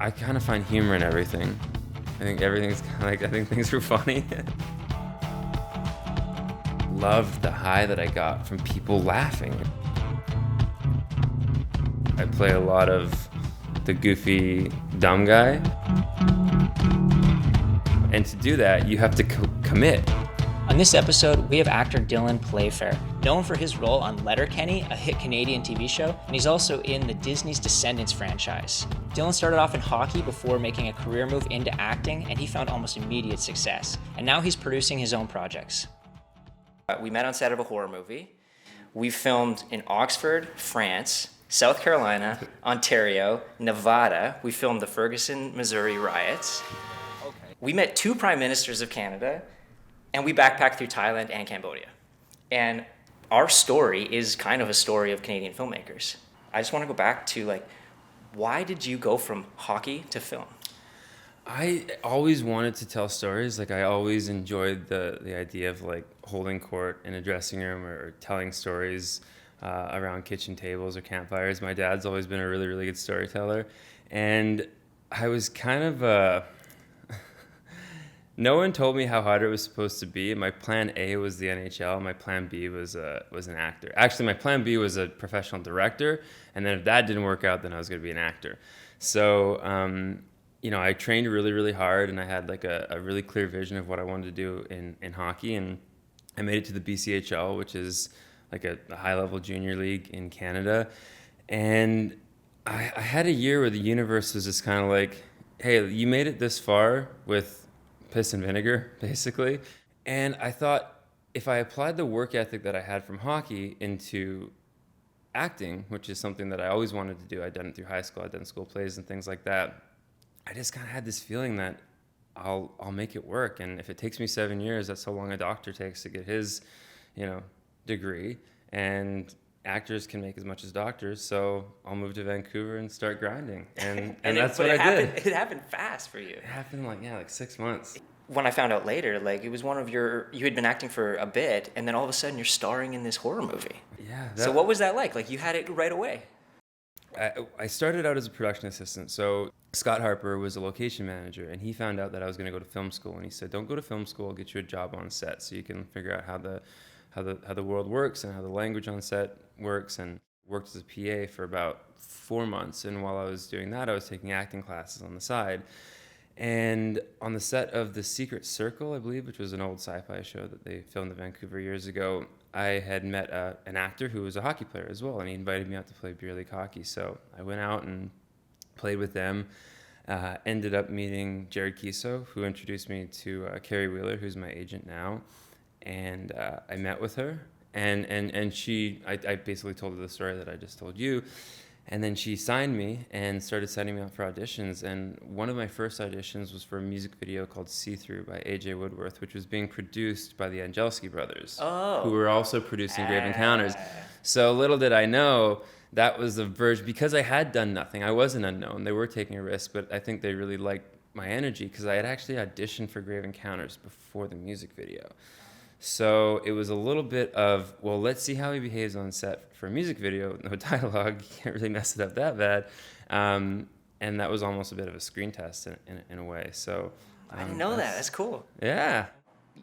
I kind of find humor in everything. I think everything's kind of like, I think things are funny. Loved the high that I got from people laughing. I play a lot of the goofy, dumb guy. And to do that, you have to commit. On this episode, we have actor Dylan Playfair, known for his role on Letterkenny, a hit Canadian TV show, and he's also in the Disney's Descendants franchise. Dylan started off in hockey before making a career move into acting, and he found almost immediate success. And now he's producing his own projects. We met on set of a horror movie. We filmed in Oxford, France, South Carolina, Ontario, Nevada. We filmed the Ferguson, Missouri riots. We met 2 prime ministers of Canada, and we backpacked through Thailand and Cambodia. And our story is kind of a story of Canadian filmmakers. I just want to go back to, why did you go from hockey to film? I always wanted to tell stories. I always enjoyed the idea of holding court in a dressing room or telling stories around kitchen tables or campfires. My dad's always been a really, really good storyteller. And I was kind of no one told me how hard it was supposed to be. My plan A was the NHL. My plan B was an actor. Actually, my plan B was a professional director. And then if that didn't work out, then I was going to be an actor. So, I trained really, really hard, and I had a really clear vision of what I wanted to do in hockey. And I made it to the BCHL, which is a high-level junior league in Canada. And I had a year where the universe was just kind of like, hey, you made it this far with piss and vinegar, basically. And I thought if I applied the work ethic that I had from hockey into acting, which is something that I always wanted to do, I'd done it through high school, I'd done school plays and things like that, I just kind of had this feeling that I'll make it work. And if it takes me 7 years, that's how long a doctor takes to get his, degree. And actors can make as much as doctors, so I'll move to Vancouver and start grinding. And that's what I did. It happened fast for you. It happened 6 months. When I found out later, it was you had been acting for a bit, and then all of a sudden you're starring in this horror movie. Yeah. So what was that like? You had it right away. I started out as a production assistant. So Scott Harper was a location manager, and he found out that I was going to go to film school, and he said, "Don't go to film school. I'll get you a job on set so you can figure out how the world works and how the language on set works." And worked as a PA for about 4 months. And while I was doing that, I was taking acting classes on the side. And on the set of The Secret Circle, I believe, which was an old sci-fi show that they filmed in Vancouver years ago, I had met an actor who was a hockey player as well, and he invited me out to play beer league hockey. So I went out and played with them. Ended up meeting Jared Kiso, who introduced me to Carrie Wheeler, who's my agent now. And I met with her, and I basically told her the story that I just told you. And then she signed me and started sending me out for auditions. And one of my first auditions was for a music video called See Through by A.J. Woodworth, which was being produced by the Angelski brothers, who were also producing Grave Encounters. So little did I know that was the version, because I had done nothing. I was an unknown. They were taking a risk, but I think they really liked my energy because I had actually auditioned for Grave Encounters before the music video. So it was a little bit of, well, let's see how he behaves on set for a music video. No dialogue, you can't really mess it up that bad. And that was almost a bit of a screen test in a way. So I didn't know that. That's cool. Yeah.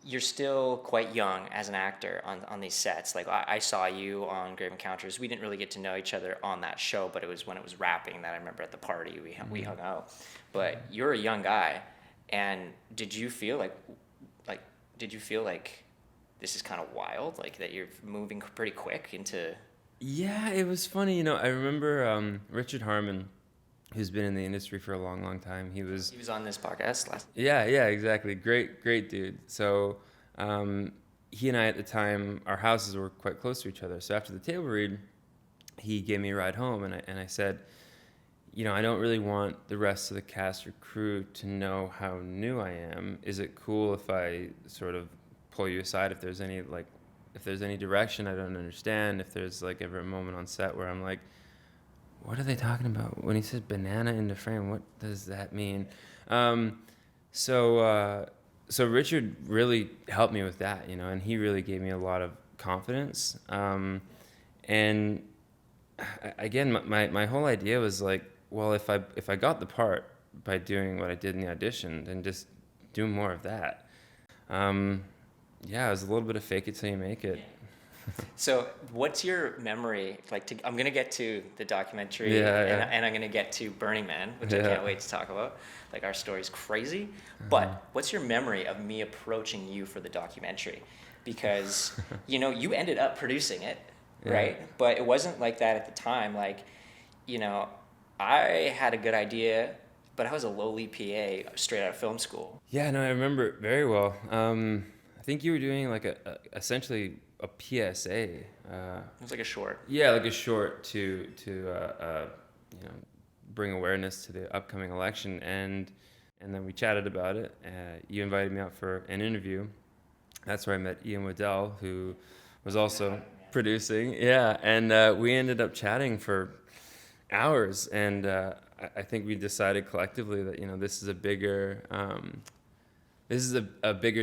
You're still quite young as an actor on these sets. I saw you on Grave Encounters. We didn't really get to know each other on that show, but it was when it was wrapping that I remember at the party we hung out. But you're a young guy, and did you feel like this is kind of wild, that you're moving pretty quick into... Yeah, it was funny. I remember Richard Harmon, who's been in the industry for a long, long time. He was on this podcast last... Yeah, exactly. Great dude. So he and I at the time, our houses were quite close to each other. So after the table read, he gave me a ride home, and I said, I don't really want the rest of the cast or crew to know how new I am. Is it cool if I sort of pull you aside if there's any direction I don't understand, if there's ever a moment on set where I'm like, what are they talking about? When he says banana in the frame, what does that mean? So Richard really helped me with that, and he really gave me a lot of confidence. And again, my whole idea was well, if I got the part, by doing what I did in the audition and just do more of that. Yeah, it was a little bit of fake it till you make it. So what's your memory like I'm gonna get to the documentary and I'm gonna get to Burning Man, which I can't wait to talk about. Like, our story's crazy. But what's your memory of me approaching you for the documentary? Because you ended up producing it, right? But it wasn't like that at the time. Like, I had a good idea, but I was a lowly PA straight out of film school. Yeah, no, I remember it very well. I think you were doing like essentially a PSA. It was like a short. Yeah, like a short to bring awareness to the upcoming election, and then we chatted about it. You invited me out for an interview. That's where I met Ian Waddell, who was also producing. Yeah, and we ended up chatting for hours, and I think we decided collectively that this is a bigger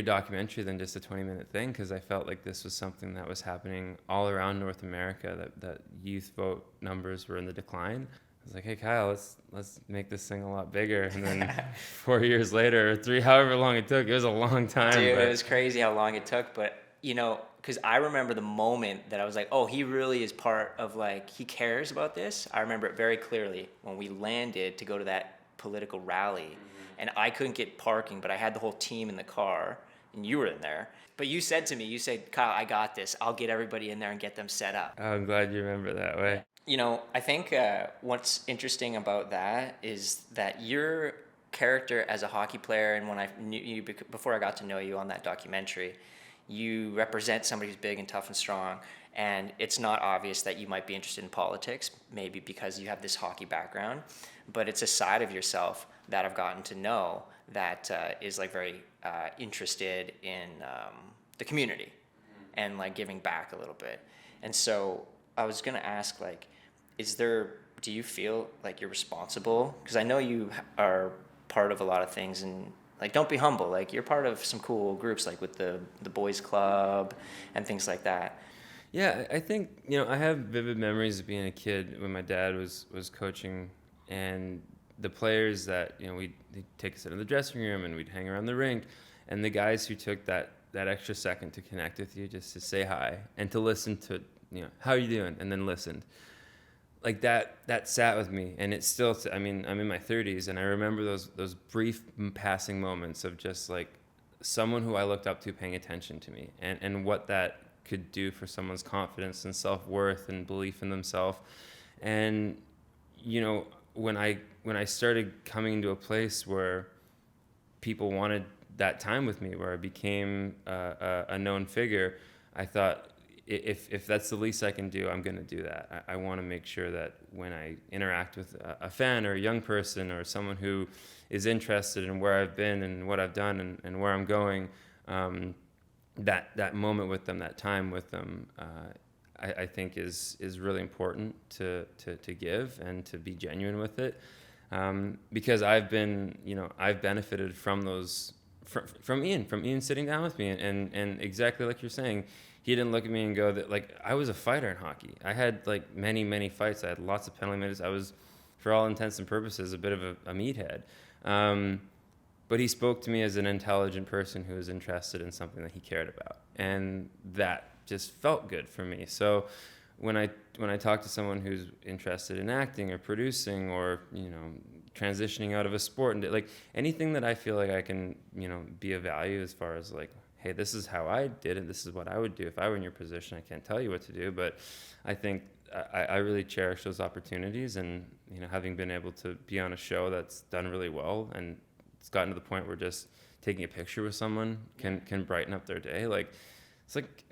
documentary than just a 20-minute thing, because I felt like this was something that was happening all around North America, that youth vote numbers were in the decline. I was like, hey Kyle, let's make this thing a lot bigger. And then 4 years later, or 3, however long it took, it was a long time. Dude, it was crazy how long it took, but because I remember the moment that I was like, oh, he really is part of, like, he cares about this. I remember it very clearly when we landed to go to that political rally, and I couldn't get parking, but I had the whole team in the car, and you were in there. But you said to me, Kyle, I got this. I'll get everybody in there and get them set up. Oh, I'm glad you remember that way. I think what's interesting about that is that your character as a hockey player, and when I knew you, before I got to know you on that documentary, you represent somebody who's big and tough and strong, and it's not obvious that you might be interested in politics, maybe because you have this hockey background, but it's a side of yourself that I've gotten to know that is like very interested in the community and like giving back a little bit. And so I was gonna ask, like, do you feel like you're responsible? Because I know you are part of a lot of things, and like, don't be humble. Like, you're part of some cool groups, like with the boys club and things like that. Yeah, I think, I have vivid memories of being a kid when my dad was coaching, and the players that, they'd take us into the dressing room and we'd hang around the rink, and the guys who took that extra second to connect with you, just to say hi and to listen to, how are you doing? And then listened. Like, that sat with me, and it's still, I'm in my 30s, and I remember those brief passing moments of just like someone who I looked up to paying attention to me, and what that could do for someone's confidence and self-worth and belief in themselves. And when I started coming into a place where people wanted that time with me, where I became a known figure, I thought, if that's the least I can do, I'm going to do that. I want to make sure that when I interact with a fan or a young person or someone who is interested in where I've been and what I've done and where I'm going, that moment with them, that time with them, I think is really important to give and to be genuine with it, because I've benefited from those from Ian sitting down with me, and exactly like you're saying, he didn't look at me and go that, like, I was a fighter in hockey. I had like many fights. I had lots of penalty minutes. I was, for all intents and purposes, a bit of a meathead. But he spoke to me as an intelligent person who was interested in something that he cared about, and that just felt good for me. So when I talk to someone who's interested in acting or producing or transitioning out of a sport, and like anything that I feel like I can be of value as far as like, hey, this is how I did it, this is what I would do if I were in your position. I can't tell you what to do, but I think I really cherish those opportunities, and having been able to be on a show that's done really well, and it's gotten to the point where just taking a picture with someone can brighten up their day. Like, it's like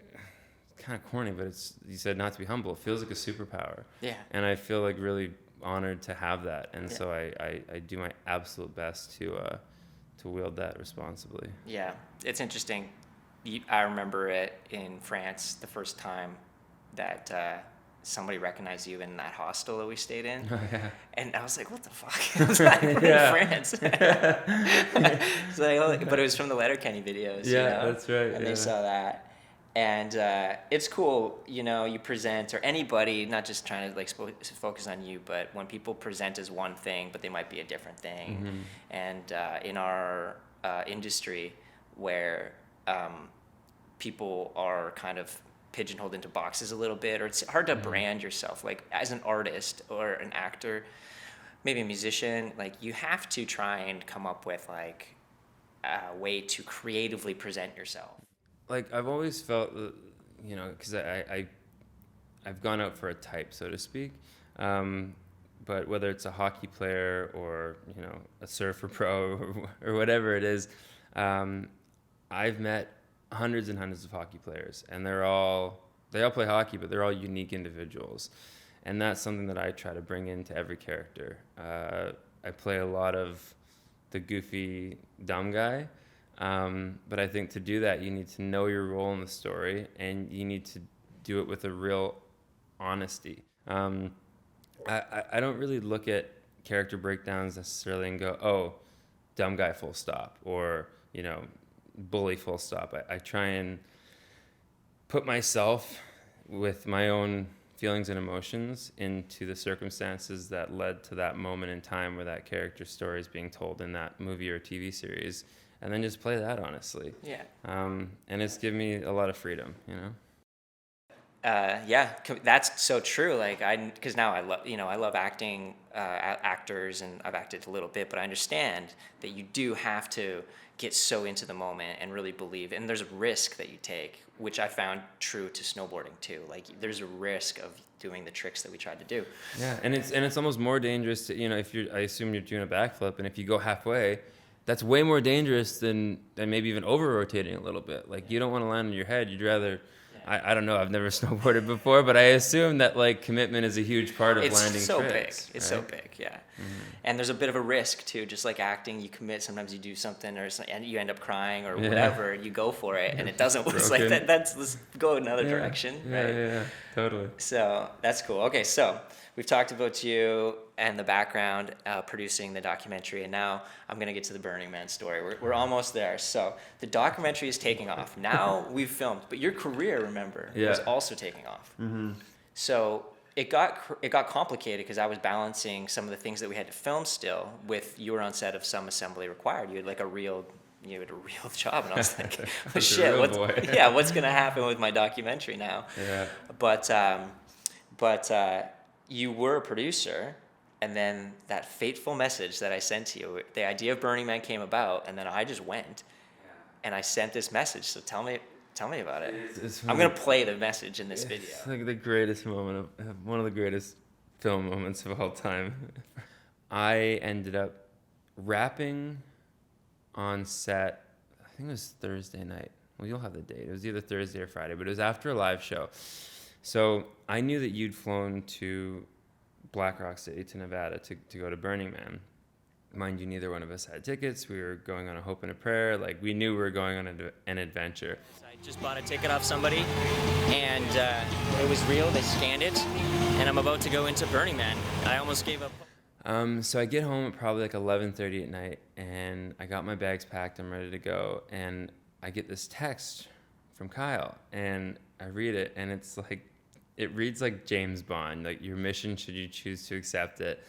kind of corny, but you said not to be humble. It feels like a superpower. Yeah. And I feel like really honored to have that, and so I do my absolute best to wield that responsibly. Yeah, it's interesting. I remember it in France the first time that somebody recognized you in that hostel that we stayed in. Oh, yeah. And I was like, what the fuck? I was like, we're in France. It's like, but it was from the Letterkenny videos. Yeah, that's right. And they saw that. And it's cool, you know, you present, or anybody, not just trying to like focus on you, but when people present as one thing, but they might be a different thing. Mm-hmm. And in our industry, where people are kind of pigeonholed into boxes a little bit, or it's hard to brand yourself, like as an artist or an actor, maybe a musician, like you have to try and come up with like a way to creatively present yourself. Like I've always felt, you know, because I've gone out for a type, so to speak. But whether it's a hockey player or, you know, a surfer pro or whatever it is, I've met hundreds and hundreds of hockey players, and they all play hockey, but they're all unique individuals. And that's something that I try to bring into every character. I play a lot of the goofy, dumb guy. But I think to do that, you need to know your role in the story, and you need to do it with a real honesty. I don't really look at character breakdowns necessarily and go, oh, dumb guy full stop, or, you know, bully full stop. I try and put myself with my own feelings and emotions into the circumstances that led to that moment in time where that character's story is being told in that movie or TV series. And then just play that honestly. Yeah. And it's given me a lot of freedom, you know? Yeah, that's so true. Like because now I love acting, actors, and I've acted a little bit, but I understand that you do have to get so into the moment and really believe, and there's a risk that you take, which I found true to snowboarding too. Like there's a risk of doing the tricks that we tried to do. Yeah, and it's almost more dangerous to, you know, I assume you're doing a backflip, and if you go halfway, that's way more dangerous than maybe even over rotating a little bit. Like you don't want to land on your head. You'd rather, I don't know, I've never snowboarded before, but I assume that like commitment is a huge part of landing so tricks. Big. It's so big, yeah. Mm-hmm. And there's a bit of a risk too, just like acting, you commit, sometimes you do something and you end up crying or whatever, you go for it and it doesn't, it's like let's go another direction, right? Yeah, totally. So that's cool. Okay, so we've talked about you and the background producing the documentary, and now I'm going to get to the Burning Man story. We're almost there. So the documentary is taking off. Now we've filmed, but your career, remember, was also taking off. Mm-hmm. So it got complicated because I was balancing some of the things that we had to film still with, you were on set of Some Assembly Required. You had like a real job, and I was like, oh, shit, what's going to happen with my documentary now? Yeah. But you were a producer, and then that fateful message that I sent to you, the idea of Burning Man came about, and then I just went, and I sent this message. So tell me about it. I'm gonna play the message in this video. It's like the greatest moment one of the greatest film moments of all time. I ended up rapping on set. I think it was Thursday night. Well, you'll have the date. It was either Thursday or Friday, but it was after a live show. So I knew that you'd flown to Black Rock City, to Nevada, to go to Burning Man. Mind you, neither one of us had tickets. We were going on a hope and a prayer. Like, we knew we were going on an adventure. I just bought a ticket off somebody, and it was real. They scanned it, and I'm about to go into Burning Man. I almost gave up. So I get home at probably like 11:30 at night, and I got my bags packed. I'm ready to go, and I get this text from Kyle, and I read it, and it's like, it reads like James Bond, like, your mission, should you choose to accept it.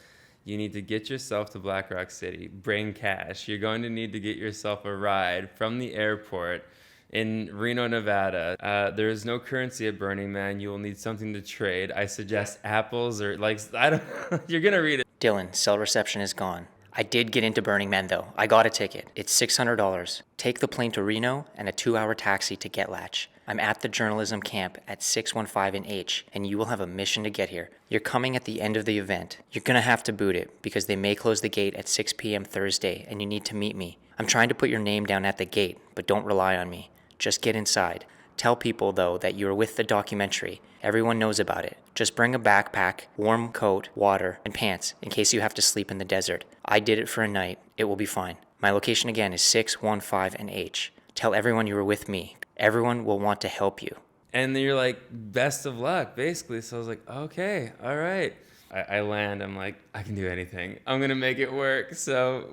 You need to get yourself to Black Rock City, bring cash. You're going to need to get yourself a ride from the airport in Reno, Nevada. There is no currency at Burning Man. You will need something to trade. I suggest apples or like, I don't, you're going to read it. Dylan, cell reception is gone. I did get into Burning Man though. I got a ticket. It's $600. Take the plane to Reno and a 2-hour taxi to Getlatch. I'm at the journalism camp at 615 in H, and you will have a mission to get here. You're coming at the end of the event. You're gonna have to boot it because they may close the gate at 6 p.m. Thursday, and you need to meet me. I'm trying to put your name down at the gate, but don't rely on me. Just get inside. Tell people, though, that you're with the documentary. Everyone knows about it. Just bring a backpack, warm coat, water, and pants in case you have to sleep in the desert. I did it for a night. It will be fine. My location again is 615 and H. Tell everyone you were with me. Everyone will want to help you. And then you're like, best of luck, basically. So I was like, okay, all right. I land. I'm like, I can do anything. I'm gonna make it work. So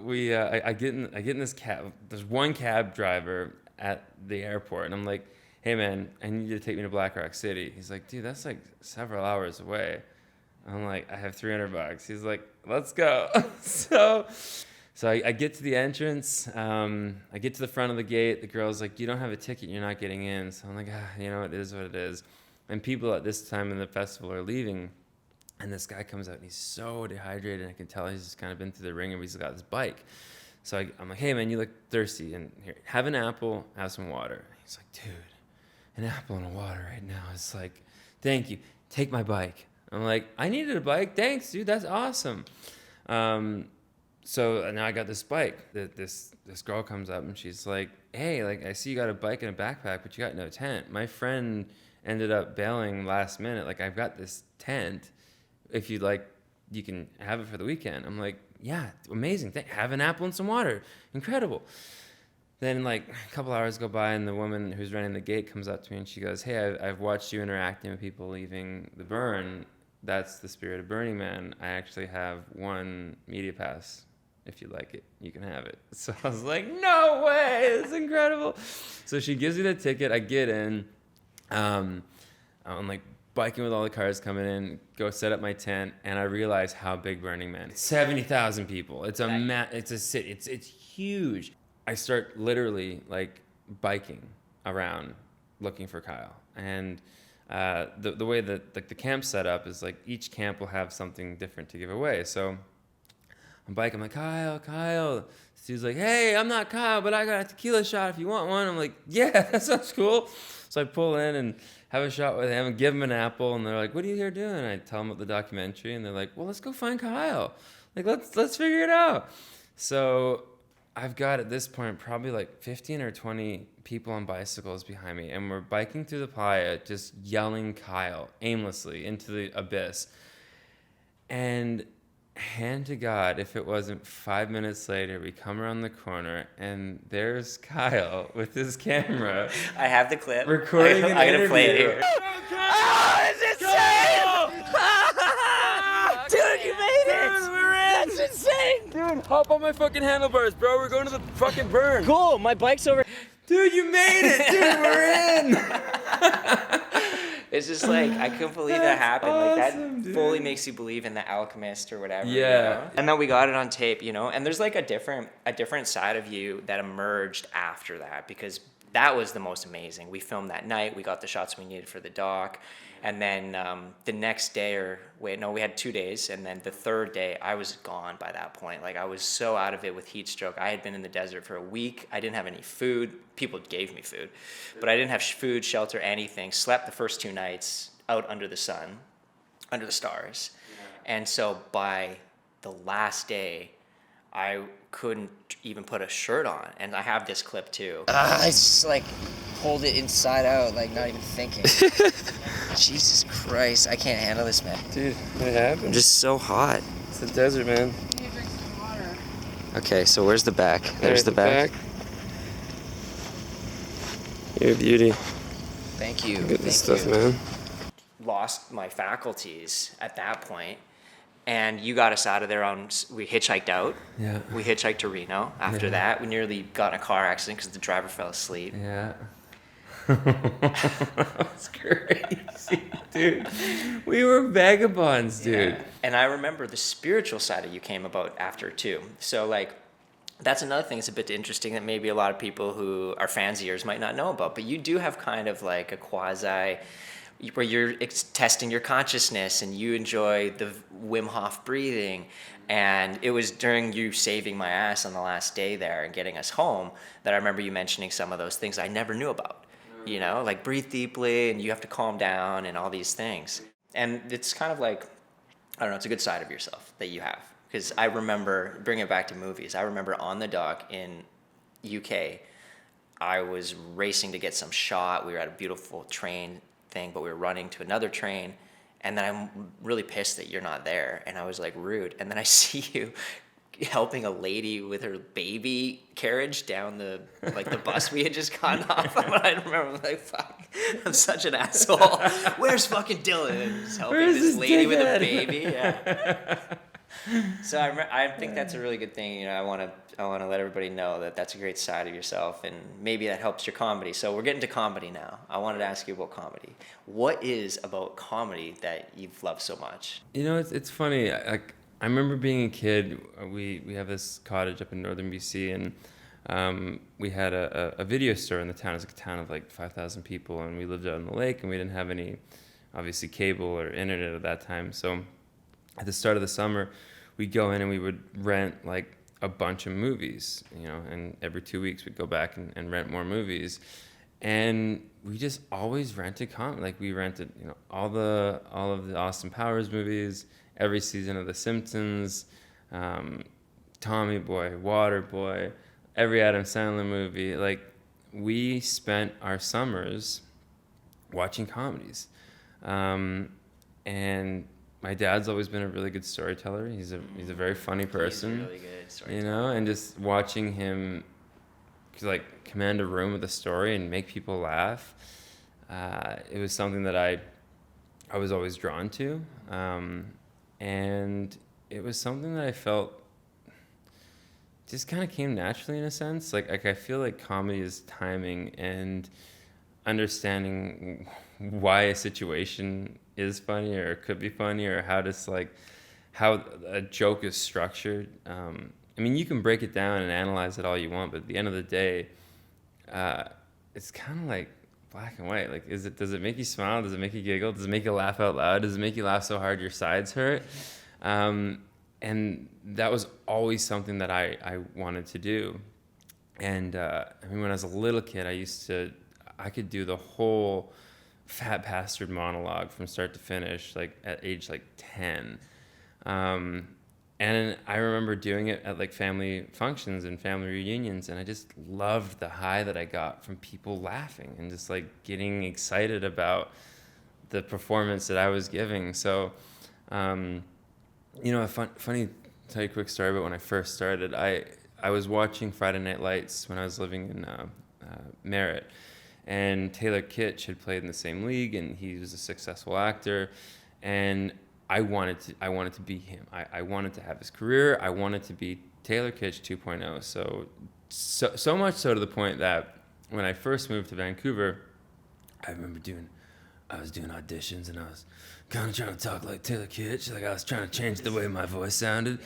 I get in this cab. There's one cab driver at the airport, and I'm like, hey man, I need you to take me to Black Rock City. He's like, dude, that's like several hours away. I'm like, I have $300. He's like, let's go. So I get to the entrance. I get to the front of the gate. The girl's like, you don't have a ticket. You're not getting in. So I'm like, you know, it is what it is. And people at this time in the festival are leaving. And this guy comes out and he's so dehydrated. I can tell he's just kind of been through the ringer, but he's got this bike. So I'm like, hey man, you look thirsty. And here, have an apple, have some water. He's like, dude, an apple and a water right now. It's like, thank you. Take my bike. I'm like, I needed a bike. Thanks, dude. That's awesome. So now I got this bike. This girl comes up and she's like, hey, like I see you got a bike and a backpack, but you got no tent. My friend ended up bailing last minute. Like, I've got this tent. If you'd like, you can have it for the weekend. I'm like, yeah, amazing. Have an apple and some water. Incredible. Then like a couple hours go by and the woman who's running the gate comes up to me and she goes, hey, I've watched you interacting with people leaving the burn. That's the spirit of Burning Man. I actually have one media pass. If you like it, you can have it. So I was like, no way, it's incredible. So she gives me the ticket, I get in. I'm like biking with all the cars coming in, go set up my tent, and I realize how big Burning Man is. 70,000 people. It's a city, it's huge. I start literally like biking around looking for Kyle. And the way that like the camp's set up is like each camp will have something different to give away. So I'm biking, I'm like, Kyle. Dude's like, hey, I'm not Kyle, but I got a tequila shot if you want one. I'm like, yeah, that sounds cool. So I pull in and have a shot with him and give him an apple. And they're like, what are you here doing? And I tell them about the documentary. And they're like, well, let's go find Kyle. Like, let's figure it out. So I've got at this point probably like 15 or 20 people on bicycles behind me. And we're biking through the playa, just yelling Kyle aimlessly into the abyss. And hand to God, if it wasn't 5 minutes later, we come around the corner and there's Kyle with his camera. I have the clip. Recording an interview. I'm gonna play it here. Oh, it's insane! Dude, you made it! Dude, we're in! That's insane! Dude, hop on my fucking handlebars, bro. We're going to the fucking burn. Cool, my bike's over. Dude, you made it! Dude, we're in! It's just like, I couldn't believe that happened. Awesome, like that dude. fully makes you believe in the alchemist or whatever. Yeah. You know? And then we got it on tape, you know, and there's like a different side of you that emerged after that, because that was the most amazing. We filmed that night. We got the shots we needed for the doc. And then the next day we had 2 days. And then the third day, I was gone by that point. Like, I was so out of it with heat stroke. I had been in the desert for a week. I didn't have any food. People gave me food. But I didn't have food, shelter, anything. Slept the first 2 nights out under the sun, under the stars. Yeah. And so by the last day, I couldn't even put a shirt on. And I have this clip too. I just like hold it inside out, like not even thinking. Jesus Christ, I can't handle this, man. Dude, what happened? I'm just so hot. It's the desert, man. You need to drink some water. Okay, so where's the back? There's the back. You're a beauty. Thank you. Good stuff, man. Lost my faculties at that point, and you got us out of there we hitchhiked out. Yeah. We hitchhiked to Reno. After that, we nearly got in a car accident because the driver fell asleep. Yeah. That's crazy, dude. We were vagabonds, dude. Yeah. And I remember the spiritual side of you came about after too. So like, that's another thing that's a bit interesting that maybe a lot of people who are fans of yours might not know about. But you do have kind of like a quasi, where you're testing your consciousness and you enjoy the Wim Hof breathing. And it was during you saving my ass on the last day there and getting us home that I remember you mentioning some of those things I never knew about. You know, like breathe deeply and you have to calm down and all these things. And it's kind of like, I don't know, it's a good side of yourself that you have. Because I remember, bring it back to movies, I remember on the dock in UK, I was racing to get some shot. We were at a beautiful train thing, but we were running to another train. And then I'm really pissed that you're not there. And I was like rude. And then I see you helping a lady with her baby carriage down the bus we had just gotten off of. And I remember like, fuck, I'm such an asshole. Where's fucking Dylan? And just helping this lady with a baby. Yeah. So I think that's a really good thing. You know, I want to let everybody know that that's a great side of yourself, and maybe that helps your comedy. So we're getting to comedy now. I wanted to ask you about comedy. What is about comedy that you've loved so much? You know, it's funny. I remember being a kid. We have this cottage up in northern BC, and we had a video store in the town. It was a town of like 5,000 people, and we lived out on the lake, and we didn't have any, obviously, cable or internet at that time. So at the start of the summer, we'd go in and we would rent like a bunch of movies, you know, and every 2 weeks we'd go back and rent more movies. And we just always rented comedy. Like we rented, you know, all of the Austin Powers movies, every season of The Simpsons, Tommy Boy, Waterboy, every Adam Sandler movie. Like we spent our summers watching comedies. And my dad's always been a really good storyteller. He's a very funny person. He's a really good storyteller. You know, and just watching him like command a room with a story and make people laugh, it was something that I was always drawn to, and it was something that I felt just kind of came naturally in a sense. Like I feel like comedy is timing and understanding why a situation is funny or could be funny, or how a joke is structured. I mean, you can break it down and analyze it all you want, but at the end of the day, it's kind of like black and white. Like, does it make you smile? Does it make you giggle? Does it make you laugh out loud? Does it make you laugh so hard your sides hurt? And that was always something that I wanted to do. And I mean, when I was a little kid, I could do the whole fat bastard monologue from start to finish, like at age like 10. And I remember doing it at like family functions and family reunions, and I just loved the high that I got from people laughing and just like getting excited about the performance that I was giving. So, you know, funny, tell you a quick story about when I first started. I was watching Friday Night Lights when I was living in Merritt, and Taylor Kitsch had played in the same league, and he was a successful actor, and I wanted to be him. I wanted to have his career. I wanted to be Taylor Kitsch 2.0. So much so to the point that when I first moved to Vancouver, I remember I was doing auditions, and I was kind of trying to talk like Taylor Kitsch. Like I was trying to change the way my voice sounded.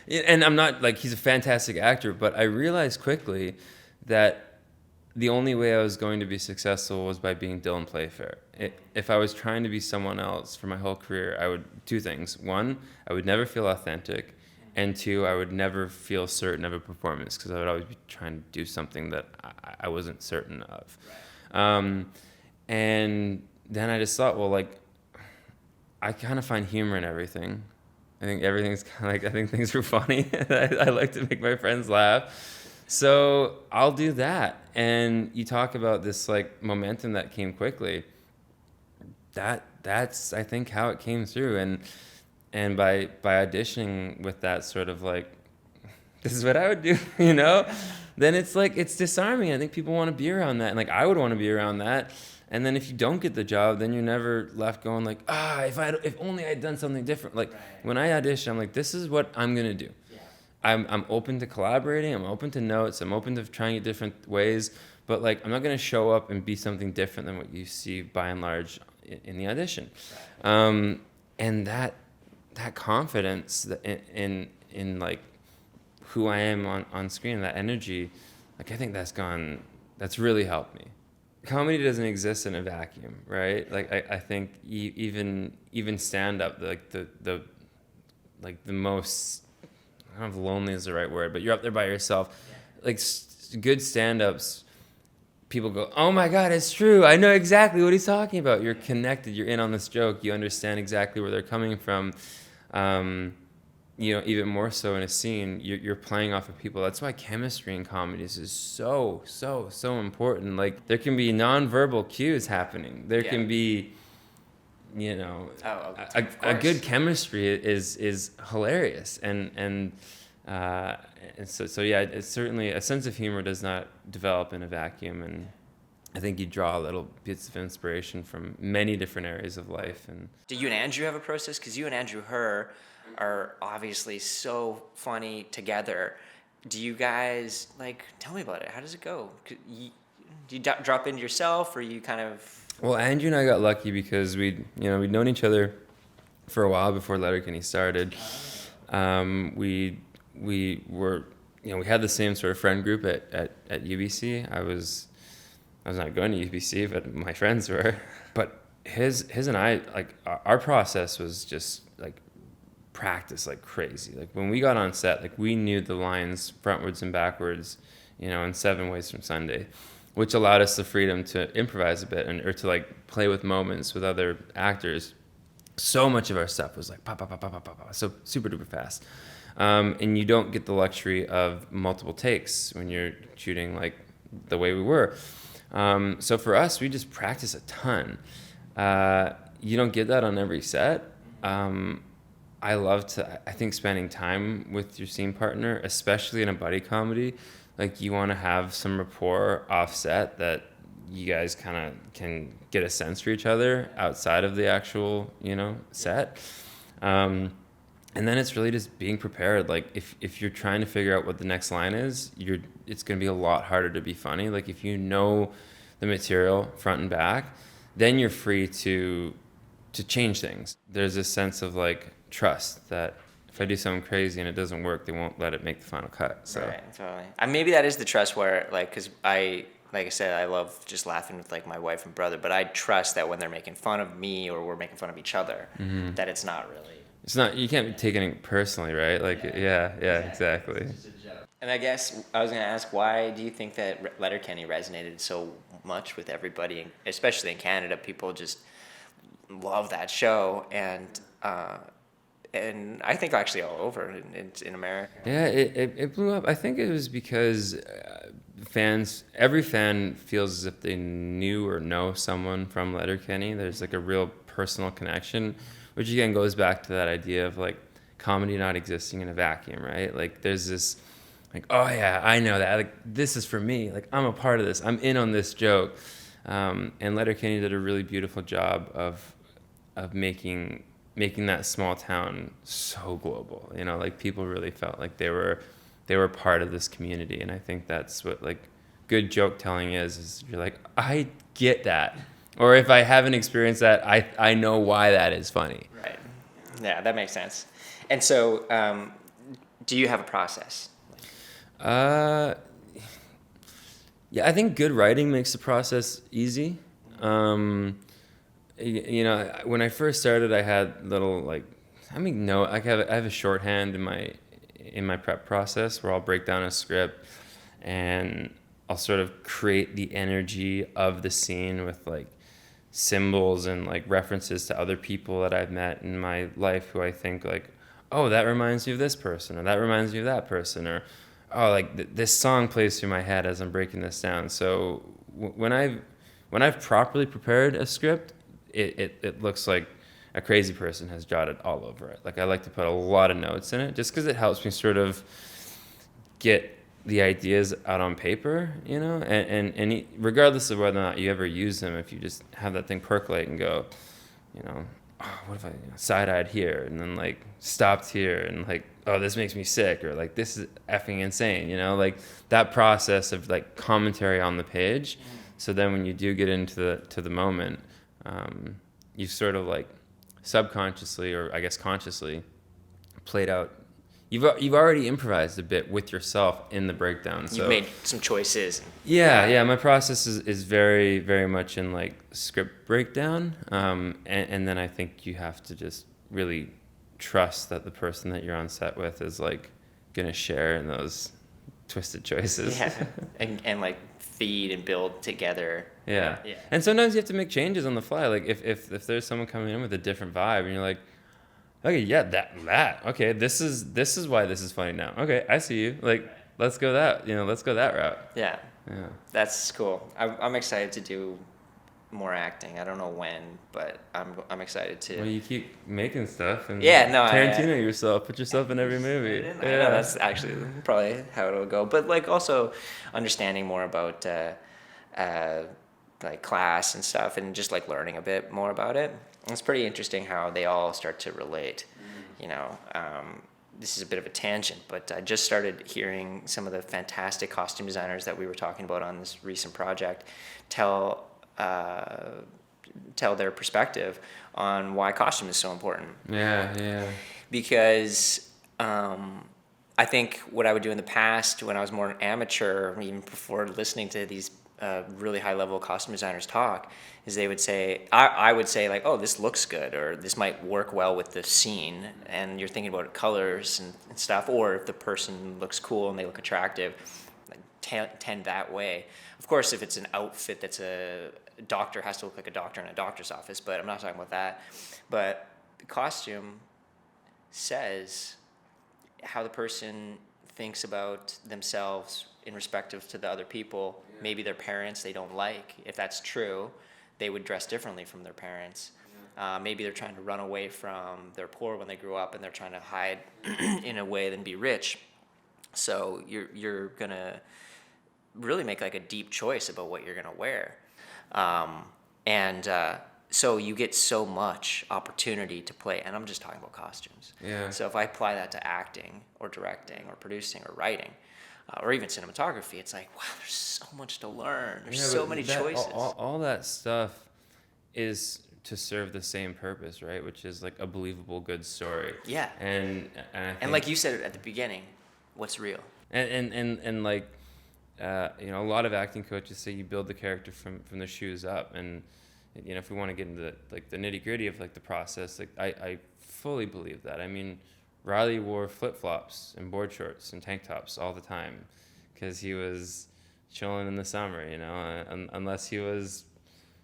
And I'm not like, he's a fantastic actor, but I realized quickly that the only way I was going to be successful was by being Dylan Playfair. If I was trying to be someone else for my whole career, I would two things. One, I would never feel authentic. And two, I would never feel certain of a performance, because I would always be trying to do something that I wasn't certain of. And then I just thought, well, like, I kind of find humor in everything. I think everything's kind of like, I think things are funny. I like to make my friends laugh. So I'll do that. And you talk about this like momentum that came quickly. That's I think how it came through. And by auditioning with that sort of like, this is what I would do, you know, then it's like, it's disarming. I think people want to be around that. And like, I would want to be around that. And then if you don't get the job, then you're never left going like, if only I had done something different. Like when I audition, I'm like, this is what I'm going to do. I'm open to collaborating. I'm open to notes. I'm open to trying it different ways. But like, I'm not going to show up and be something different than what you see by and large in the audition. And that confidence in like who I am on screen, that energy, like I think that's really helped me. Comedy doesn't exist in a vacuum, right? Like I think even stand up, like the most, I don't know if lonely is the right word, but you're up there by yourself. Like good stand-ups, people go, oh my God, it's true. I know exactly what he's talking about. You're connected. You're in on this joke. You understand exactly where they're coming from. You know, even more so in a scene, you're playing off of people. That's why chemistry in comedies is so important. Like there can be nonverbal cues happening. There can be, you know, a good chemistry is hilarious, and so yeah, it's certainly a sense of humor does not develop in a vacuum, and I think you draw little bits of inspiration from many different areas of life. And do you and Andrew have a process? Because you and Andrew Herr are obviously so funny together. Do you guys, like, tell me about it? How does it go? Do you drop into yourself, or you kind of... Well, Andrew and I got lucky because we'd known each other for a while before Letterkenny started. We were, we had the same sort of friend group at UBC. I was not going to UBC, but my friends were. But his and I, like, our process was just like practice like crazy. Like when we got on set, like we knew the lines frontwards and backwards, in 7 Ways from Sunday, which allowed us the freedom to improvise a bit or to like play with moments with other actors. So much of our stuff was like pop, pop, pop, pop, pop, pop, so super duper fast. And you don't get the luxury of multiple takes when you're shooting like the way we were. So for us, we just practice a ton. You don't get that on every set. I think spending time with your scene partner, especially in a buddy comedy, like you want to have some rapport offset that you guys kind of can get a sense for each other outside of the actual, set. And then it's really just being prepared. Like if you're trying to figure out what the next line is, it's going to be a lot harder to be funny. Like if you know the material front and back, then you're free to change things. There's this sense of like trust that if I do something crazy and it doesn't work, they won't let it make the final cut. So. Right, totally. Maybe that is the trust where, like, because like I said, I love just laughing with like my wife and brother, but I trust that when they're making fun of me or we're making fun of each other, that it's not really. It's not, you can't take it personally, right? Like, yeah, exactly. And I guess I was going to ask, why do you think that Letterkenny resonated so much with everybody, especially in Canada? People just love that show, and I think actually all over in America. Yeah, it blew up. I think it was because every fan feels as if they knew or know someone from Letterkenny. There's like a real personal connection, which again goes back to that idea of like comedy not existing in a vacuum, right? Like there's this like, oh yeah, I know that. Like this is for me. Like I'm a part of this. I'm in on this joke. And Letterkenny did a really beautiful job of making that small town so global. Like people really felt like they were part of this community, and I think that's what like good joke telling is you're like, I get that. Or if I haven't experienced that, I know why that is funny. Right. Yeah, that makes sense. And so, do you have a process? Yeah, I think good writing makes the process easy. When I first started, I had little I have a shorthand in my prep process where I'll break down a script and I'll sort of create the energy of the scene with like symbols and like references to other people that I've met in my life who I think like, oh, that reminds me of this person, or that reminds me of that person, or oh, like this song plays through my head as I'm breaking this down. So when I've properly prepared a script, it looks like a crazy person has jotted all over it. Like I like to put a lot of notes in it just because it helps me sort of get the ideas out on paper, and regardless of whether or not you ever use them, if you just have that thing percolate and go, oh, what if I side-eyed here and then like stopped here and like, oh, this makes me sick, or like this is effing insane, like that process of like commentary on the page. So then when you do get into the moment, you sort of like subconsciously, or I guess consciously, played out. You've already improvised a bit with yourself in the breakdown. So you've made some choices. Yeah. My process is very, very much in like script breakdown, and then I think you have to just really trust that the person that you're on set with is like gonna share in those twisted choices. Yeah, and like feed and build together. Yeah. And sometimes you have to make changes on the fly. Like if there's someone coming in with a different vibe and you're like, okay, yeah, that. Okay, this is why this is funny now. Okay, I see you. Like, let's go that route. Yeah. That's cool. I'm excited to do more acting. I don't know when, but I'm excited to. Well, you keep making stuff and Tarantino yourself. Put yourself in every movie. I know that's actually probably how it'll go. But like also understanding more about like class and stuff, and just like learning a bit more about it. It's pretty interesting how they all start to relate. this is a bit of a tangent, but I just started hearing some of the fantastic costume designers that we were talking about on this recent project tell their perspective on why costume is so important. Yeah. Because I think what I would do in the past when I was more an amateur, even before listening to these really high-level costume designers talk, is they would say, I would say like, oh, this looks good, or this might work well with the scene, and you're thinking about colors and stuff, or if the person looks cool and they look attractive, like, tend that way. Of course, if it's an outfit that's a doctor, has to look like a doctor in a doctor's office, but I'm not talking about that. But the costume says how the person thinks about themselves in respective to the other people. Yeah. Maybe their parents they don't like. If that's true, they would dress differently from their parents. Yeah. Maybe they're trying to run away from they're poor when they grew up and they're trying to hide in a way than be rich. So you're gonna really make like a deep choice about what you're gonna wear. So you get so much opportunity to play, and I'm just talking about costumes. Yeah. So if I apply that to acting or directing or producing or writing, or even cinematography, it's like, wow, there's so much to learn. There's so many choices. All that stuff is to serve the same purpose, right? Which is like a believable, good story. Yeah. And like you said at the beginning, what's real? And like, a lot of acting coaches say you build the character from the shoes up, and if we want to get into the nitty gritty of like the process, like I fully believe that. I mean, Riley wore flip-flops and board shorts and tank tops all the time because he was chilling in the summer, unless he was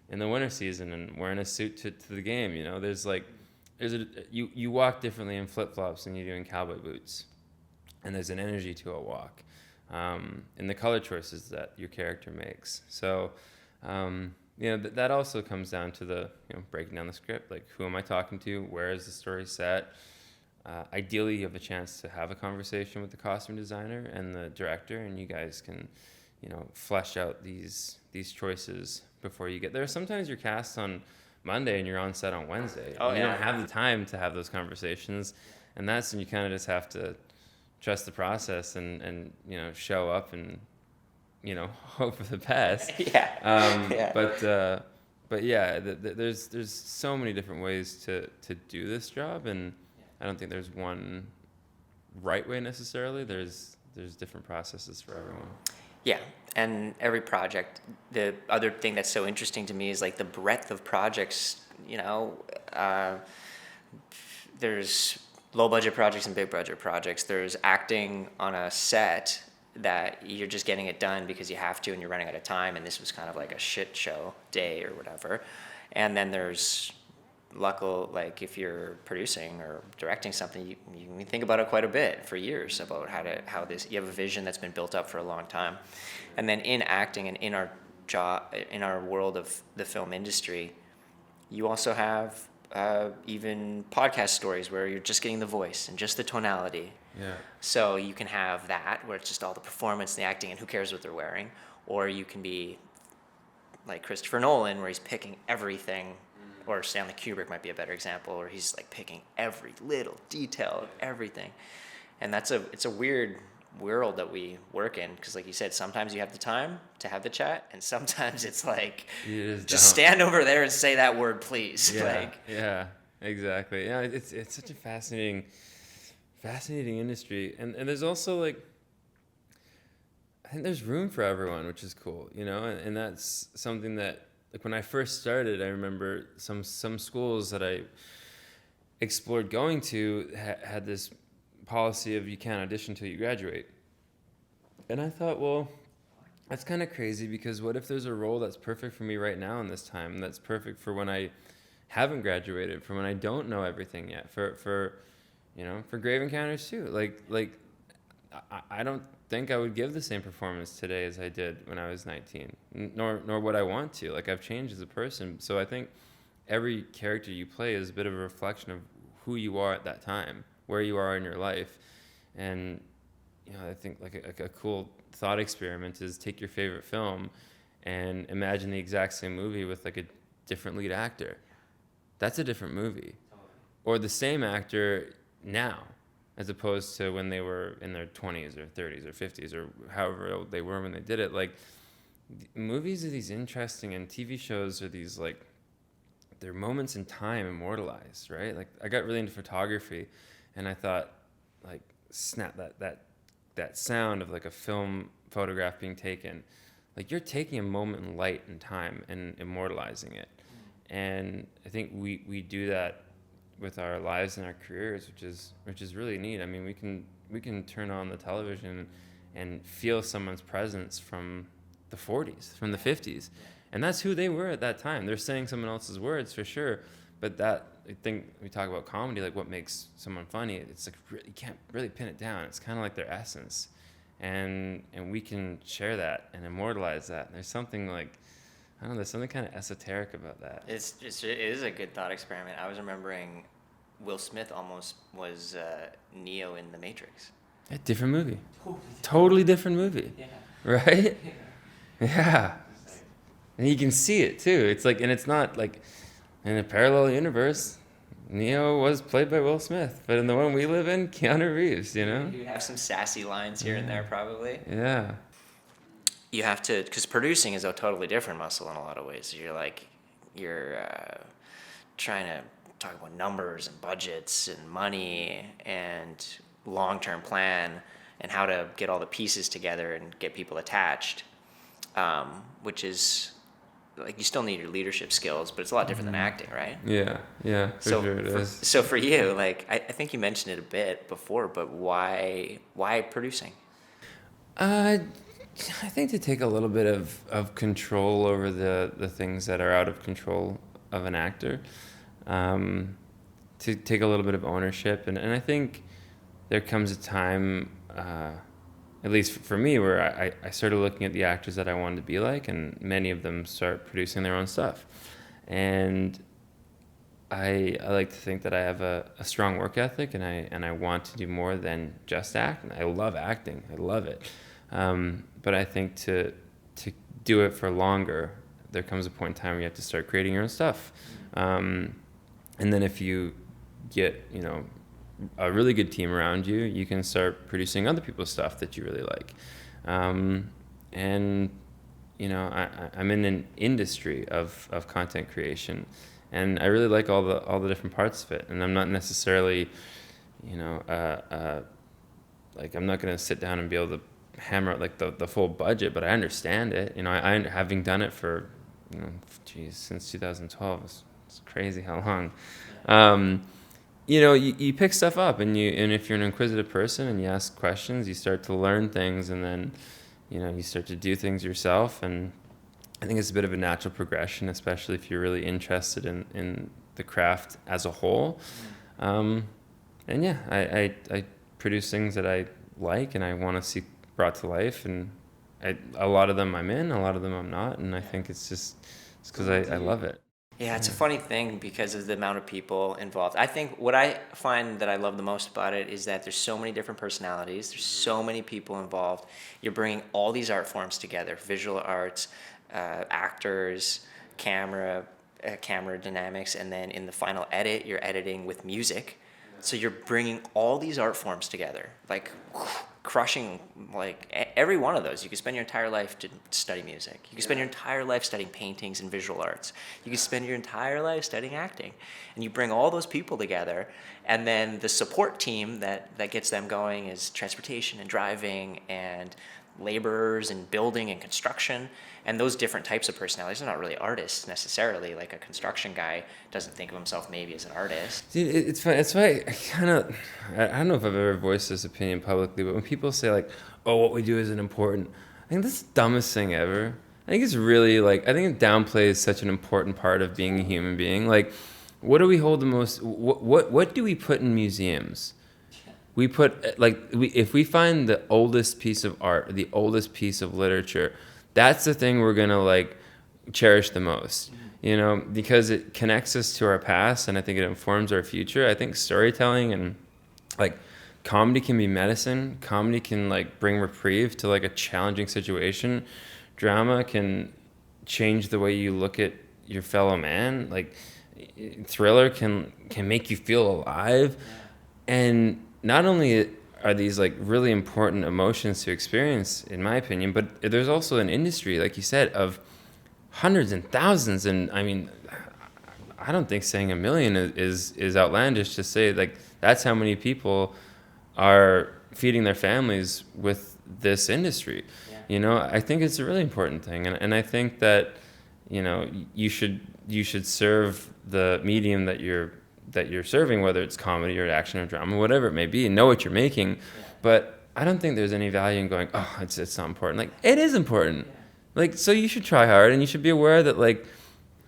in the winter season and wearing a suit to the game. You walk differently in flip-flops than you do in cowboy boots, and there's an energy to a walk in the color choices that your character makes. So that also comes down to the breaking down the script, like who am I talking to, where is the story set. Ideally, you have a chance to have a conversation with the costume designer and the director, and you guys can, flesh out these choices before you get there. Sometimes you're cast on Monday and you're on set on Wednesday. Oh, you don't have the time to have those conversations, and that's when you kind of just have to trust the process and show up and hope for the best. Yeah. But yeah, there's so many different ways to do this job, and I don't think there's one right way necessarily. There's different processes for everyone. Yeah, and every project. The other thing that's so interesting to me is like the breadth of projects. There's low budget projects and big budget projects. There's acting on a set that you're just getting it done because you have to and you're running out of time, and this was kind of like a shit show day or whatever. And then there's like if you're producing or directing something, you think about it quite a bit for years about how this, you have a vision that's been built up for a long time. And then in acting and in our job, in our world of the film industry, you also have even podcast stories where you're just getting the voice and just the tonality. Yeah. So you can have that where it's just all the performance, the acting, and who cares what they're wearing. Or you can be like Christopher Nolan, where he's picking everything, or Stanley Kubrick might be a better example, where he's like picking every little detail of everything. And it's a weird world that we work in, because like you said, sometimes you have the time to have the chat, and sometimes it's like, just stand over there and say that word, please. Yeah, exactly. Yeah, it's such a fascinating industry, and there's also like, I think there's room for everyone, which is cool, and that's something that, like, when I first started, I remember some schools that I explored going to had this policy of you can't audition until you graduate. And I thought, well, that's kind of crazy, because what if there's a role that's perfect for me right now in this time, that's perfect for when I haven't graduated, for when I don't know everything yet, for grave encounters too. Like I don't think I would give the same performance today as I did when I was 19, nor would I want to. Like, I've changed as a person. So I think every character you play is a bit of a reflection of who you are at that time, where you are in your life. And, I think like a cool thought experiment is take your favorite film and imagine the exact same movie with like a different lead actor. That's a different movie. Or the same actor now, as opposed to when they were in their 20s or 30s or 50s or however old they were when they did it. Like, movies are these interesting, and TV shows are these, like, they're moments in time immortalized, right? Like, I got really into photography, and I thought, like, snap, that sound of like a film photograph being taken, like, you're taking a moment in light and time and immortalizing it. And I think we do that with our lives and our careers, which is really neat. I mean, we can turn on the television and feel someone's presence from the 40s, from the 50s, and that's who they were at that time. They're saying someone else's words for sure, but that, I think we talk about comedy, like what makes someone funny. It's like you can't really pin it down. It's kind of like their essence, and we can share that and immortalize that. There's something like, I don't know, there's something kind of esoteric about that. It is a good thought experiment. I was remembering Will Smith almost was Neo in The Matrix. A different movie. Totally different movie. Yeah. Right? Yeah. And you can see it too. It's like, and it's not like in a parallel universe, Neo was played by Will Smith, but in the one we live in, Keanu Reeves, you know? You have some sassy lines here and there, probably. Yeah. You have to, because producing is a totally different muscle in a lot of ways. You're trying to talk about numbers and budgets and money and long-term plan and how to get all the pieces together and get people attached, which is, like, you still need your leadership skills, but it's a lot different than acting, right? Yeah, for sure it is. So for you, like, I think you mentioned it a bit before, but why producing? I think to take a little bit of control over the things that are out of control of an actor, to take a little bit of ownership. And I think there comes a time, at least for me, where I started looking at the actors that I wanted to be like, and many of them start producing their own stuff. And I like to think that I have a strong work ethic, and I want to do more than just act. And I love acting. I love it. But I think to do it for longer, there comes a point in time where you have to start creating your own stuff. And then if you get, a really good team around you, you can start producing other people's stuff that you really like. And, I'm in an industry of content creation, and I really like all the different parts of it. And I'm not necessarily, like, I'm not going to sit down and be able to hammer out like the full budget, but I understand it. I having done it for, since 2012. It's crazy how long. You pick stuff up, and if you're an inquisitive person and you ask questions, you start to learn things, and then, you start to do things yourself. And I think it's a bit of a natural progression, especially if you're really interested in the craft as a whole. And yeah, I produce things that I like and I want to see brought to life, and a lot of them I'm in, a lot of them I'm not, and I think it's because I love it. Yeah, it's a funny thing because of the amount of people involved. I think what I find that I love the most about it is that there's so many different personalities. There's so many people involved. You're bringing all these art forms together: visual arts, actors, camera dynamics, and then in the final edit, you're editing with music. So you're bringing all these art forms together, like crushing, like every one of those. You could spend your entire life to study music. You could spend your entire life studying paintings and visual arts. You could spend your entire life studying acting. And you bring all those people together, and then the support team that gets them going is transportation and driving and laborers and building and construction, and those different types of personalities are not really artists necessarily. Like a construction guy doesn't think of himself maybe as an artist. Dude, it's funny. That's why I don't know if I've ever voiced this opinion publicly, but when people say like, "Oh, what we do isn't important," I think that's the dumbest thing ever. I think it's really like, I think it downplays such an important part of being a human being. Like, what do we hold the most? What do we put in museums? We put if we find the oldest piece of art, the oldest piece of literature, that's the thing we're gonna like cherish the most, because it connects us to our past, and I think it informs our future. I think storytelling and like comedy can be medicine. Comedy can like bring reprieve to like a challenging situation. Drama can change the way you look at your fellow man. Like thriller can make you feel alive. And not only are these like really important emotions to experience, in my opinion, but there's also an industry, like you said, of hundreds and thousands. And I mean, I don't think saying 1 million is outlandish to say, like, that's how many people are feeding their families with this industry. Yeah. You know, I think it's a really important thing. And I think that, you know, you should serve the medium that you're serving, whether it's comedy or action or drama, whatever it may be, and know what you're making. Yeah. But I don't think there's any value in going, oh, it's not important. Like, it is important. Yeah. Like, so you should try hard, and you should be aware that, like,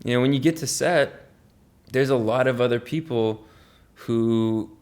you know, when you get to set, there's a lot of other people who,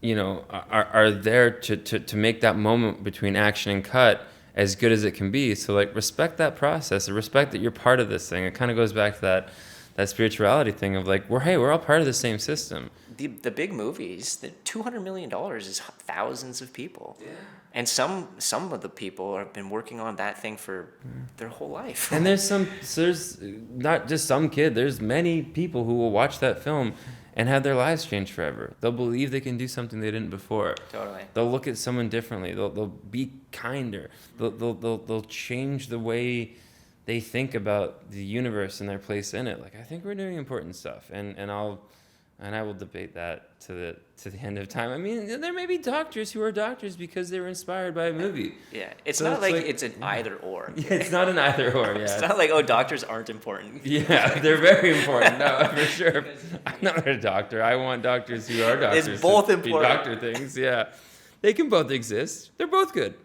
you know, are there to make that moment between action and cut as good as it can be. So, like, respect that process and respect that you're part of this thing. It kind of goes back to that spirituality thing of, like, we're all part of the same system. The big movies, the $200 million is thousands of people. Yeah. And some of the people have been working on that thing for their whole life. And there's not just some kid, there's many people who will watch that film and have their lives change forever. They'll believe they can do something they didn't before. Totally. They'll look at someone differently. They'll be kinder. They'll change the way they think about the universe and their place in it. Like, I think we're doing important stuff, and I will debate that to the end of time. I mean, there may be doctors who are doctors because they were inspired by a movie. Yeah, it's So not it's like like- it's an either or. Yeah, it's not an either or. Yeah, It's not like, oh, doctors aren't important. yeah, they're very important. No, for sure. I'm not a doctor. I want doctors who are doctors. It's both to important. Be doctor things. Yeah, they can both exist. They're both good.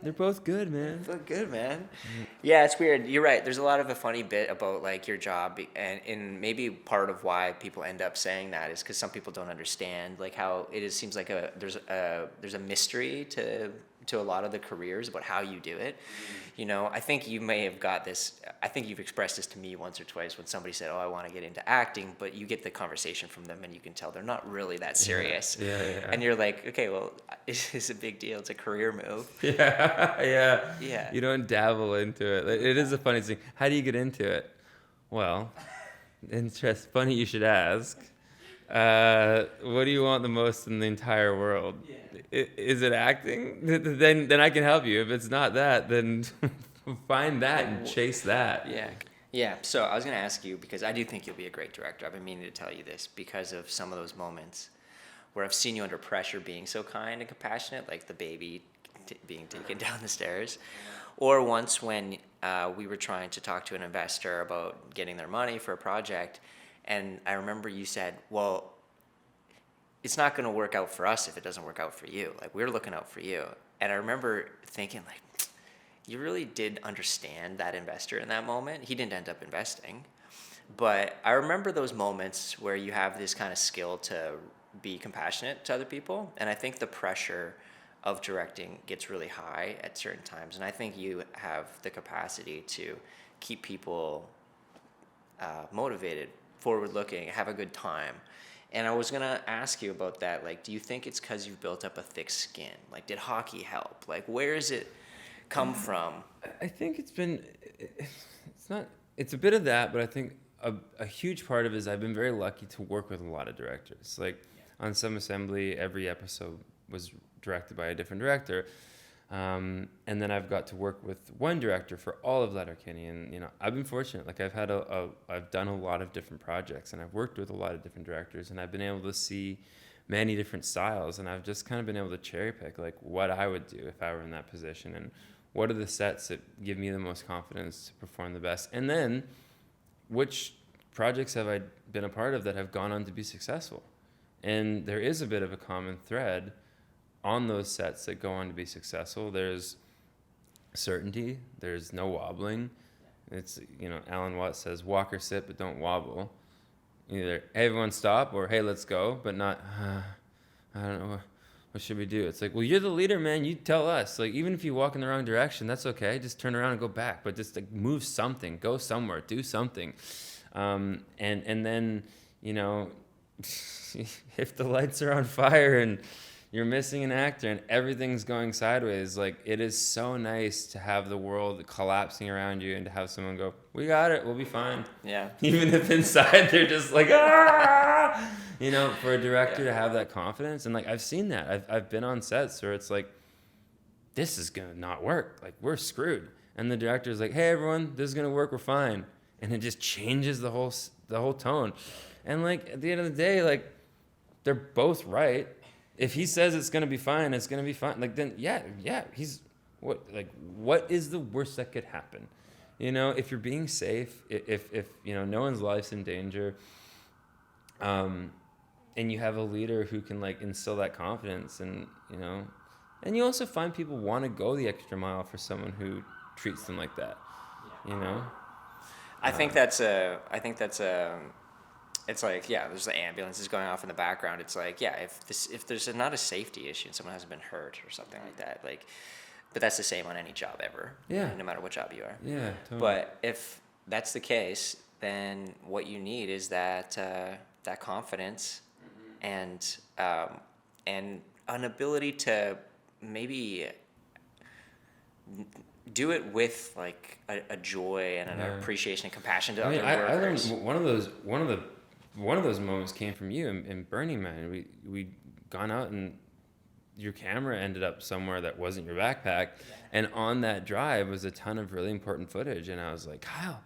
They're both good, man. Look good, man. Yeah, it's weird. You're right. There's a lot of a funny bit about like your job, and maybe part of why people end up saying that is because some people don't understand like how it is. Seems like there's a mystery to a lot of the careers about how you do it. You know, I think you may have got this. I think you've expressed this to me once or twice when somebody said, "Oh, I want to get into acting," but you get the conversation from them, and you can tell they're not really that serious. Yeah. And you're like, okay, well, it's a big deal. It's a career move. Yeah. Yeah. You don't dabble into it. It is a funny thing. How do you get into it? Well, funny you should ask. What do you want the most in the entire world? Yeah. Is it acting? Then I can help you. If it's not that, then find that and chase that. Yeah. Yeah. So I was going to ask you, because I do think you'll be a great director. I've been meaning to tell you this because of some of those moments where I've seen you under pressure being so kind and compassionate, like the baby being taken down the stairs. Or once when we were trying to talk to an investor about getting their money for a project, and I remember you said, well, it's not going to work out for us if it doesn't work out for you. Like, we're looking out for you. And I remember thinking, like, you really did understand that investor in that moment. He didn't end up investing. But I remember those moments where you have this kind of skill to be compassionate to other people. And I think the pressure of directing gets really high at certain times. And I think you have the capacity to keep people motivated, forward-looking, have a good time. And I was going to ask you about that. Like, do you think it's because you've built up a thick skin? Like, did hockey help? Like, where does it come from? I think it's a bit of that, but I think a huge part of it is I've been very lucky to work with a lot of directors. Like, on Some Assembly, every episode was directed by a different director. And then I've got to work with one director for all of Letterkenny, and you know, I've been fortunate. Like, I've done a lot of different projects, and I've worked with a lot of different directors, and I've been able to see many different styles, and I've just kind of been able to cherry pick like what I would do if I were in that position, and what are the sets that give me the most confidence to perform the best, and then which projects have I been a part of that have gone on to be successful. And there is a bit of a common thread on those sets that go on to be successful. There's certainty. There's no wobbling. It's, you know, Alan Watts says, walk or sit, but don't wobble. Either, hey, everyone stop, or hey, let's go, but not, I don't know, what should we do? It's like, well, you're the leader, man. You tell us. Like, even if you walk in the wrong direction, that's okay. Just turn around and go back. But just like move something, go somewhere, do something. And then, you know, if the lights are on fire and you're missing an actor and everything's going sideways. Like, it is so nice to have the world collapsing around you and to have someone go, we got it, we'll be fine. Yeah. Even if inside they're just like, ah! You know, for a director to have that confidence. And like, I've seen that. I've been on sets where it's like, this is going to not work. Like, we're screwed. And the director's like, hey, everyone, this is going to work. We're fine. And it just changes the whole tone. And like, at the end of the day, like, they're both right. If he says it's going to be fine, it's going to be fine. Like, then, yeah, he's, what is the worst that could happen? You know, if you're being safe, if you know, no one's life's in danger, and you have a leader who can, like, instill that confidence, and, you know, and you also find people want to go the extra mile for someone who treats them like that, you know? I think that's it's like, yeah, there's the ambulances going off in the background. It's like, yeah, if there's not a safety issue and someone hasn't been hurt or something like that, like, but that's the same on any job ever. Yeah. No matter what job you are. Yeah, totally. But if that's the case, then what you need is that confidence and an ability to maybe do it with like a joy and an appreciation and compassion to other workers. I learned one of those moments came from you in Burning Man. We gone out and your camera ended up somewhere that wasn't your backpack, and on that drive was a ton of really important footage. And I was like, Kyle,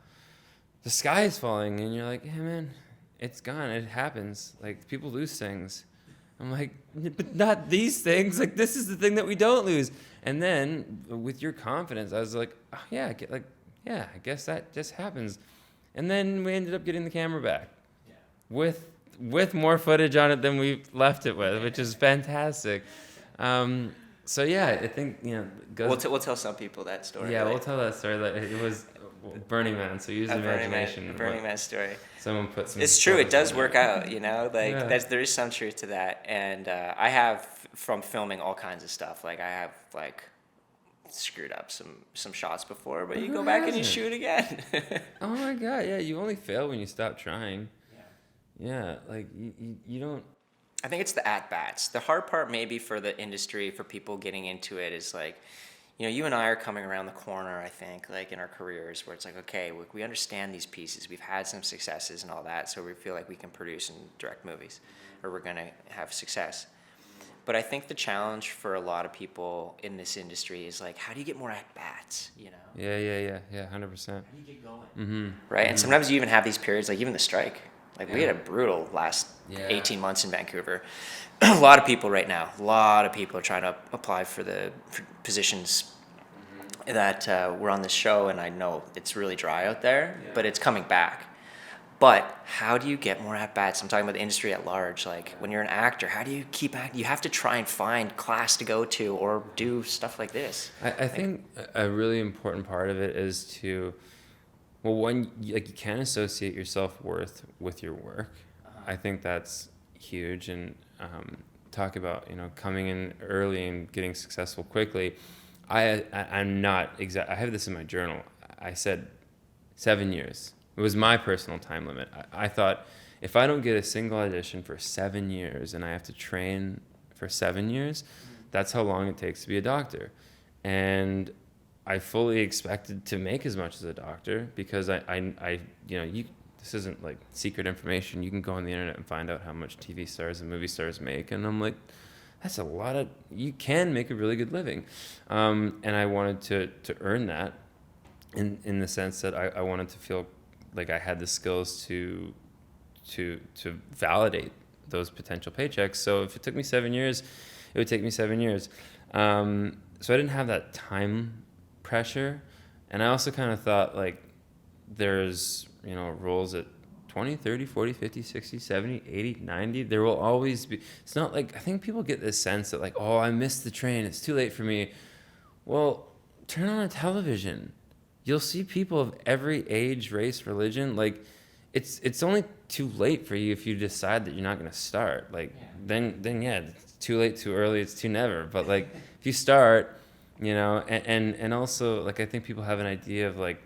the sky is falling, and you're like, hey man, it's gone. It happens. Like, people lose things. I'm like, but not these things. Like, this is the thing that we don't lose. And then with your confidence, I was like, oh, yeah, I guess that just happens. And then we ended up getting the camera back with more footage on it than we left it with, which is fantastic. So yeah, I think, you know, We'll tell some people that story. Yeah, we'll tell that story. Like, it was Burning Man, so use imagination. Burning Man story. Someone put some. It's true. It does work out. You know, like there is some truth to that. And I have, from filming all kinds of stuff. Like, I have like screwed up some shots before, but you go back and you shoot again. Oh my god, yeah. You only fail when you stop trying. Yeah, like you don't. I think it's the at-bats. The hard part maybe for the industry, for people getting into it, is like, you know, you and I are coming around the corner, I think, like in our careers, where it's like, okay, we understand these pieces. We've had some successes and all that, so we feel like we can produce and direct movies, or we're going to have success. But I think the challenge for a lot of people in this industry is like, how do you get more at-bats, you know? Yeah, 100%. How do you get going? Mm-hmm. Right? And sometimes you even have these periods, like even the strike. Like, we had a brutal last 18 months in Vancouver. A lot of people right now, are trying to apply for the positions that were on this show, and I know it's really dry out there, but it's coming back. But how do you get more at-bats? I'm talking about the industry at large. Like, when you're an actor, how do you keep acting? You have to try and find class to go to or do stuff like this. I think a really important part of it is to... Well, one, like, you can't associate your self-worth with your work. I think that's huge. And talk about, you know, coming in early and getting successful quickly. I'm not exact. I have this in my journal. I said 7 years. It was my personal time limit. I thought, if I don't get a single audition for 7 years and I have to train for 7 years, that's how long it takes to be a doctor. And I fully expected to make as much as a doctor, because I you know, this isn't like secret information. You can go on the internet and find out how much TV stars and movie stars make. And I'm like, that's a lot of, you can make a really good living. And I wanted to earn that in the sense that I wanted to feel like I had the skills to validate those potential paychecks. So if it took me 7 years, it would take me 7 years. So I didn't have that time pressure. And I also kind of thought, like, there's, you know, roles at 20, 30, 40, 50, 60, 70, 80, 90. There will always be. It's not like, I think people get this sense that, like, oh, I missed the train, it's too late for me. Well, turn on a television. You'll see people of every age, race, religion. Like, it's only too late for you if you decide that you're not going to start. Like, then yeah, it's too late, too early, it's too never. But, like, if you start, you know, and also, like, I think people have an idea of, like,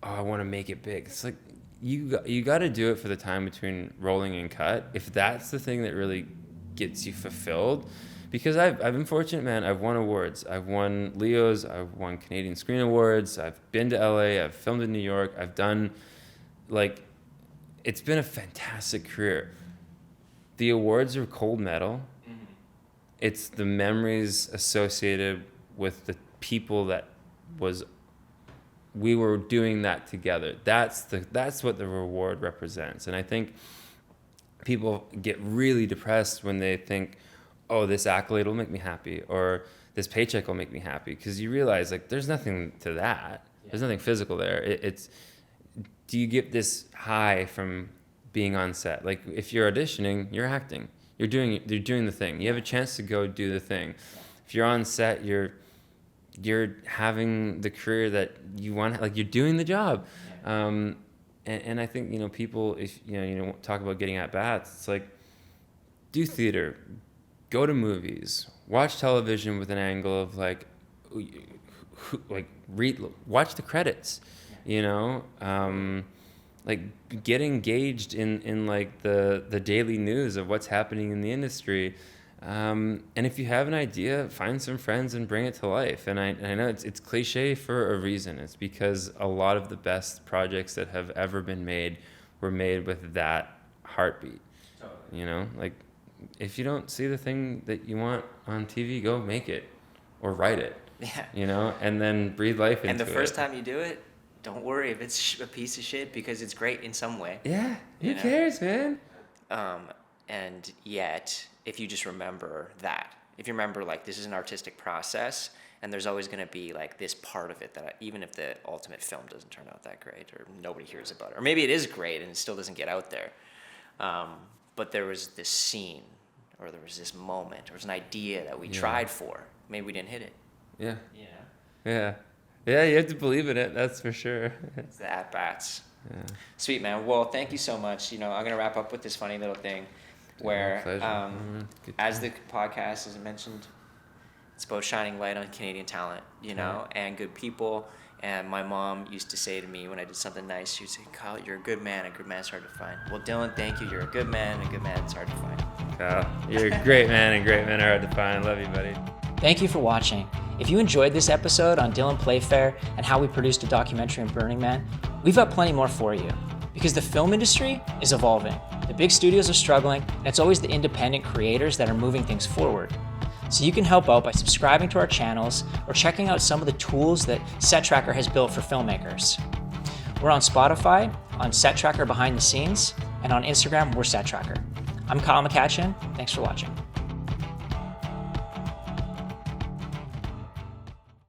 oh, I want to make it big. It's like, you got to do it for the time between rolling and cut. If that's the thing that really gets you fulfilled, Because I've been fortunate, man. I've won awards. I've won Leos. I've won Canadian Screen Awards. I've been to LA. I've filmed in New York. I've done, like, it's been a fantastic career. The awards are cold metal. Mm-hmm. It's the memories associated with the people that we were doing that together. That's what the reward represents. And I think people get really depressed when they think, oh, this accolade will make me happy, or this paycheck will make me happy, because you realize, like, there's nothing to that. Yeah. There's nothing physical there. It's do you get this high from being on set? Like, if you're auditioning, you're acting. You're doing the thing. You have a chance to go do the thing. If you're on set, you're having the career that you want. Like, you're doing the job. And I think, you know, people, if you talk about getting at bats, it's like, do theater, go to movies, watch television with an angle of like watch the credits, you know, like get engaged in like the daily news of what's happening in the industry. And if you have an idea, find some friends and bring it to life. And I know it's cliche for a reason. It's because a lot of the best projects that have ever been made were made with that heartbeat. Totally. You know, like, if you don't see the thing that you want on TV, go make it or write it. Yeah. You know, and then breathe life into it. And the first time you do it, don't worry if it's a piece of shit, because it's great in some way. Yeah. Who cares, man? And yet, if you just remember that, if you remember, like, this is an artistic process, and there's always going to be, like, this part of it that even if the ultimate film doesn't turn out that great, or nobody hears about it, or maybe it is great and it still doesn't get out there, but there was this scene, or there was this moment, or was an idea that we tried for. Maybe we didn't hit it. Yeah. You know? Yeah. Yeah, you have to believe in it, that's for sure. It's the at-bats. Yeah. Sweet, man. Well, thank you so much. You know, I'm going to wrap up with this funny little thing where, as the podcast, as I mentioned, it's about shining light on Canadian talent, you know, and good people. And my mom used to say to me when I did something nice, she would say, Kyle, you're a good man. A good man's hard to find. Well, Dylan, thank you. You're a good man. A good man's hard to find. Kyle, you're a great man, and great men are hard to find. Love you, buddy. Thank you for watching. If you enjoyed this episode on Dylan Playfair and how we produced a documentary on Burning Man, we've got plenty more for you. Because the film industry is evolving. The big studios are struggling, and it's always the independent creators that are moving things forward. So you can help out by subscribing to our channels or checking out some of the tools that Set Tracker has built for filmmakers. We're on Spotify, on Set Tracker Behind the Scenes, and on Instagram, we're Set Tracker. I'm Kyle McCatchin. Thanks for watching.